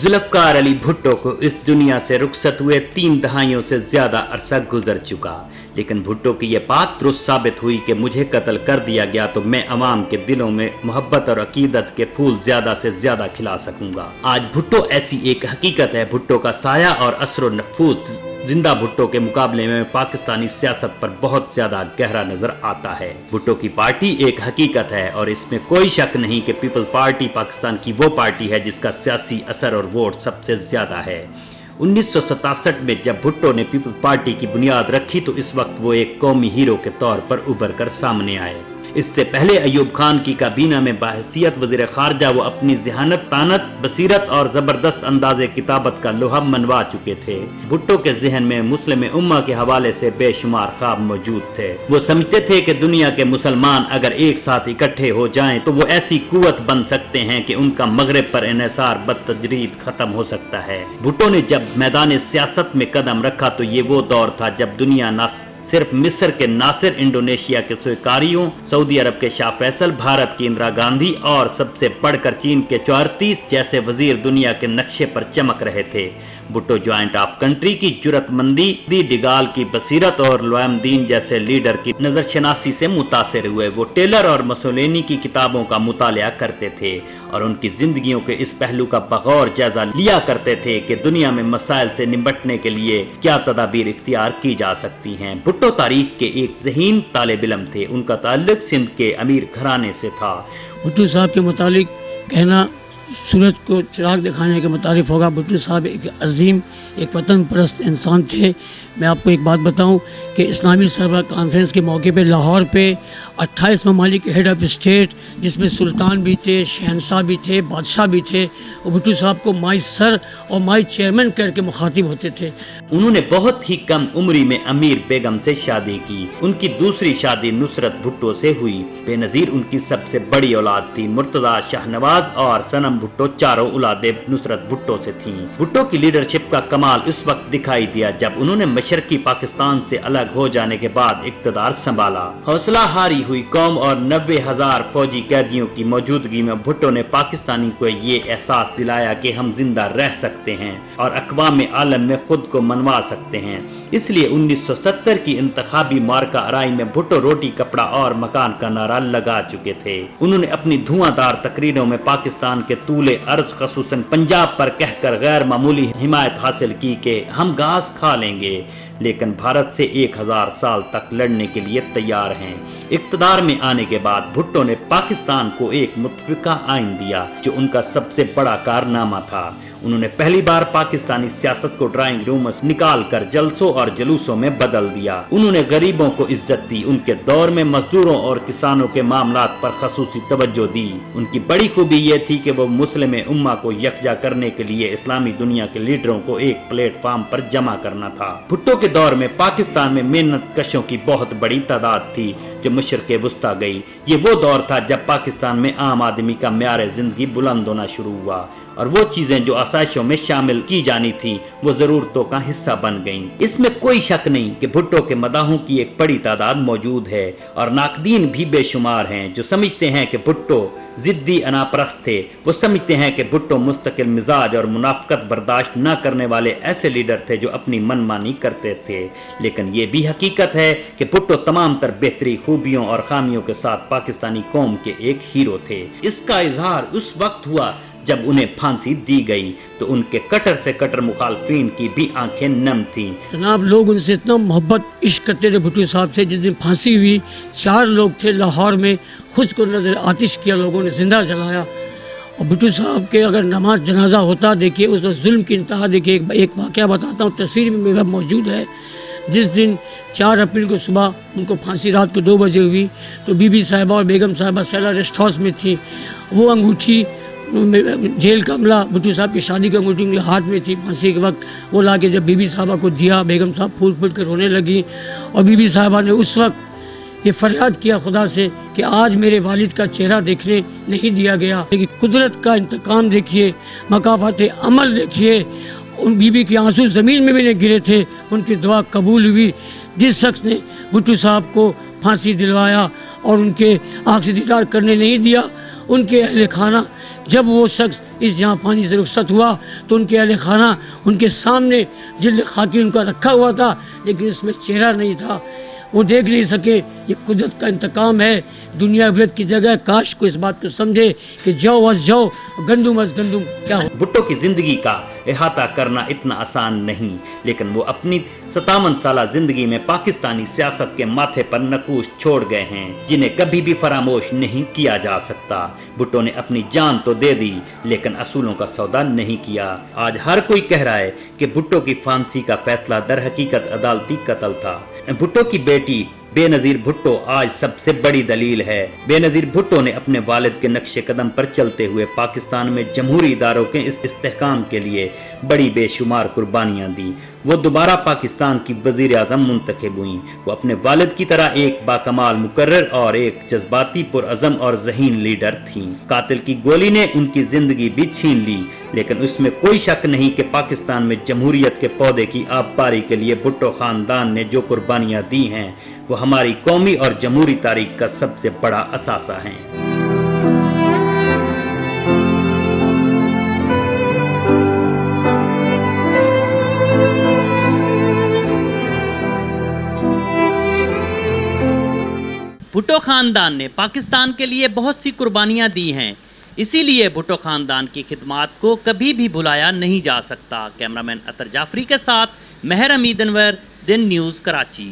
जुल्फ़कार अली भुट्टो को इस दुनिया से रुखसत हुए 3 दहाइयों से ज्यादा अरसा गुजर चुका, लेकिन भुट्टो की यह बात दुरुस्त साबित हुई कि मुझे कत्ल कर दिया गया तो मैं अवाम के दिलों में मोहब्बत और अकीदत के फूल ज्यादा से ज्यादा खिला सकूंगा। आज भुट्टो ऐसी एक हकीकत है। भुट्टो का साया और असर नफूस जिंदा भुट्टो के मुकाबले में पाकिस्तानी सियासत पर बहुत ज्यादा गहरा नजर आता है। भुट्टो की पार्टी एक हकीकत है और इसमें कोई शक नहीं कि पीपल्स पार्टी पाकिस्तान की वो पार्टी है जिसका सियासी असर और वोट सबसे ज्यादा है। 1967 में जब भुट्टो ने पीपल्स पार्टी की बुनियाद रखी तो इस वक्त वो एक कौमी हीरो के तौर पर उभर कर सामने आए। इससे पहले अयूब खान की काबीना में बाहसियत वज़ीर ख़ारजा वो अपनी ज़हानत, तानत, बसीरत और ज़बरदस्त अंदाज़े किताबत का लोहा मनवा चुके थे। भुट्टो के ज़हन में मुस्लिम उम्मा के हवाले से बेशुमार ख्वाब मौजूद थे। वो समझते थे कि दुनिया के मुसलमान अगर एक साथ इकट्ठे हो जाएं तो वो ऐसी कुव्वत बन सकते हैं कि उनका मगरिब पर इन्हिसार बदतदरीज खत्म हो सकता है। भुट्टो ने जब मैदान सियासत में कदम रखा तो ये वो दौर था जब दुनिया न सिर्फ मिस्र के नासिर, इंडोनेशिया के स्वीकारियों, सऊदी अरब के शाह फैसल, भारत की इंदिरा गांधी और सबसे बढ़कर चीन के 34 जैसे वजीर दुनिया के नक्शे पर चमक रहे थे। भुट्टो ज्वाइंट ऑफ कंट्री की जुरतमंदी, डिगाल की बसीरत और लोयमदीन जैसे लीडर की नजरशनासी से मुतासिर हुए। वो टेलर और मुसोलिनी की किताबों का मुतालिया करते थे और उनकी जिंदगियों के इस पहलू का बगौर जायजा लिया करते थे कि दुनिया में मसाइल से निपटने के लिए क्या तदाबीर इख्तियार की जा सकती हैं। भुट्टो तारीख के एक ज़हीन तालिब इल्म थे। उनका ताल्लुक सिंध के अमीर घराने से था। भुट्टो साहब के मुतालिक कहना सूरज को चिराग दिखाने के मुतारिफ होगा। भुट्टो साहब एक अजीम, एक वतन परस्त इंसान थे। मैं आपको एक बात बताऊं कि इस्लामी सरबराह कॉन्फ्रेंस के मौके पे लाहौर पे 28 ममालिक के हेड ऑफ स्टेट, जिसमें सुल्तान भी थे, शहनशाह भी थे, बादशाह भी थे, और भुट्टो साहब को माई सर और माई चेयरमैन करके मुखातिब होते थे। उन्होंने बहुत ही कम उम्री में अमीर बेगम से शादी की। उनकी दूसरी शादी नुसरत भुट्टो से हुई। बेनजीर उनकी सबसे बड़ी औलाद थी। मुर्तजा, शाहनवाज और सनम भुट्टो चारों औलादें नुसरत भुट्टो से थीं। भुट्टो की लीडरशिप का कमाल उस वक्त दिखाई दिया जब उन्होंने मशरकी पाकिस्तान से अलग हो जाने के बाद इक़्तिदार संभाला। हौसला हारी हुई कौम और 90,000 फौजी कैदियों की मौजूदगी में भुट्टो ने पाकिस्तानी को ये एहसास दिलाया कि हम जिंदा रह सकते हैं और अक़वाम आलम में खुद को मनवा सकते हैं। इसलिए 1970 की इंतखाबी मार्का आराई में भुट्टो रोटी, कपड़ा और मकान का नारा लगा चुके थे। उन्होंने अपनी धुआंधार तकरीरों में पाकिस्तान के तूले अर्ज खसूसन पंजाब पर कहकर गैर मामूली हिमायत हासिल की कि हम घास खा लेंगे लेकिन भारत से 1000 साल तक लड़ने के लिए तैयार हैं। इक़्तिदार में आने के बाद भुट्टो ने पाकिस्तान को एक मुत्तफ़िका आइन दिया जो उनका सबसे बड़ा कारनामा था। उन्होंने पहली बार पाकिस्तानी सियासत को ड्राइंग रूम से निकाल कर जलसों और जुलूसों में बदल दिया। उन्होंने गरीबों को इज्जत दी। उनके दौर में मजदूरों और किसानों के मामलात पर खसूसी तवज्जो दी। उनकी बड़ी खूबी यह थी कि वो मुस्लिम उम्मा को यकजा करने के लिए इस्लामी दुनिया के लीडरों को एक प्लेटफार्म पर जमा करना था। भुट्टो के दौर में पाकिस्तान में मेहनत कशों की बहुत बड़ी तादाद थी जो मशरिक़ वुस्ता गई। ये वो दौर था जब पाकिस्तान में आम आदमी का म्यार जिंदगी बुलंद होना शुरू हुआ और वो चीजें जो आसाइशों में शामिल की जानी थी वो जरूरतों का हिस्सा बन गईं। इसमें कोई शक नहीं कि भुट्टो के मदाहों की एक बड़ी तादाद मौजूद है और नाकदीन भी बेशुमार हैं जो समझते हैं कि भुट्टो जिद्दी अनापरस्त थे। वो समझते हैं कि भुट्टो मुस्तकिल मिजाज और मुनाफकत बर्दाश्त न करने वाले ऐसे लीडर थे जो अपनी मनमानी करते थे। लेकिन ये भी हकीकत है कि भुट्टो तमाम तर बेहतरी, खूबियों और खामियों के साथ पाकिस्तानी कौम के एक हीरो थे। इसका इजहार उस वक्त हुआ जब उन्हें फांसी दी गई तो उनके कटर से कटर मुखालफिन की भी आंखें नम थीं। जनाब, लोग उनसे इतना मोहब्बत इश्क करते थे भुट्टो साहब से। जिस दिन फांसी हुई 4 लोग थे लाहौर में, खुद को नजर आतिश किया, लोगों ने जिंदा जलाया। और भुट्टो साहब के अगर नमाज जनाजा होता, देखिए उस वक्त जुल्म की इंतहा। देखिए एक वाक़या बताता हूँ, तस्वीर में मेरा मौजूद है। जिस दिन 4 अप्रैल को सुबह उनको फांसी रात को 2 बजे हुई तो बीबी साहिबा और बेगम साहिबा सैला रेस्ट हाउस में थी। वो अंगूठी जेल का अमला, भुट्टो साहब की शादी की अंगूठी उनके हाथ में थी फांसी के वक्त। वो लाके जब बीबी साहिबा को दिया, बेगम साहब फूल फूल कर रोने लगी और बीबी साहिबा ने उस वक्त ये फरियाद किया खुदा से कि आज मेरे वालिद का चेहरा देखने नहीं दिया गया। लेकिन कुदरत का इंतकाम देखिए, मकाफात अमल देखिए। उन बीबी के आंसू ज़मीन में भी नहीं गिरे थे, उनकी दुआ कबूल हुई। जिस शख्स ने भुट्टो साहब को फांसी दिलवाया और उनके आँख से दीदार करने नहीं दिया, उनके अहले खाना جب وہ شخص اس جہاں پانی سے رخصت ہوا تو ان کے اہل خانہ ان کے سامنے جلد خاکی ان کا رکھا ہوا تھا، لیکن اس میں چہرہ نہیں تھا، وہ دیکھ نہیں سکے۔ یہ قدرت کا انتقام ہے، دنیا عبرت کی جگہ۔ کاش کو اس بات کو سمجھے کہ جاؤ از جاؤ، گندم از گندم کیا ہو۔ بھٹو کی زندگی کا احاطہ کرنا اتنا آسان نہیں، لیکن وہ اپنی 57 سالہ زندگی میں پاکستانی سیاست کے ماتھے پر نقوش چھوڑ گئے ہیں جنہیں کبھی بھی فراموش نہیں کیا جا سکتا۔ بھٹو نے اپنی جان تو دے دی لیکن اصولوں کا سودا نہیں کیا۔ آج ہر کوئی کہہ رہا ہے کہ بھٹو کی پھانسی کا فیصلہ در حقیقت عدالتی قتل تھا۔ بھٹو کی بیٹی بے نظیر بھٹو آج سب سے بڑی دلیل ہے۔ بے نظیر بھٹو نے اپنے والد کے نقش قدم پر چلتے ہوئے پاکستان میں جمہوری اداروں کے اس استحکام کے لیے بڑی بے شمار قربانیاں دی۔ وہ دوبارہ پاکستان کی وزیر اعظم منتخب ہوئیں۔ وہ اپنے والد کی طرح ایک باکمال مقرر اور ایک جذباتی پرعزم اور ذہین لیڈر تھیں۔ قاتل کی گولی نے ان کی زندگی بھی چھین لی، لیکن اس میں کوئی شک نہیں کہ پاکستان میں جمہوریت کے پودے کی آبپاری کے لیے بھٹو خاندان نے جو قربانیاں دی ہیں وہ ہماری قومی اور جمہوری تاریخ کا سب سے بڑا اثاثہ ہیں۔ بھٹو خاندان نے پاکستان کے لیے بہت سی قربانیاں دی ہیں، اسی لیے بھٹو خاندان کی خدمات کو کبھی بھی بھلایا نہیں جا سکتا۔ کیمرامین اطہر جعفری کے ساتھ مہر امید انور، دن نیوز، کراچی۔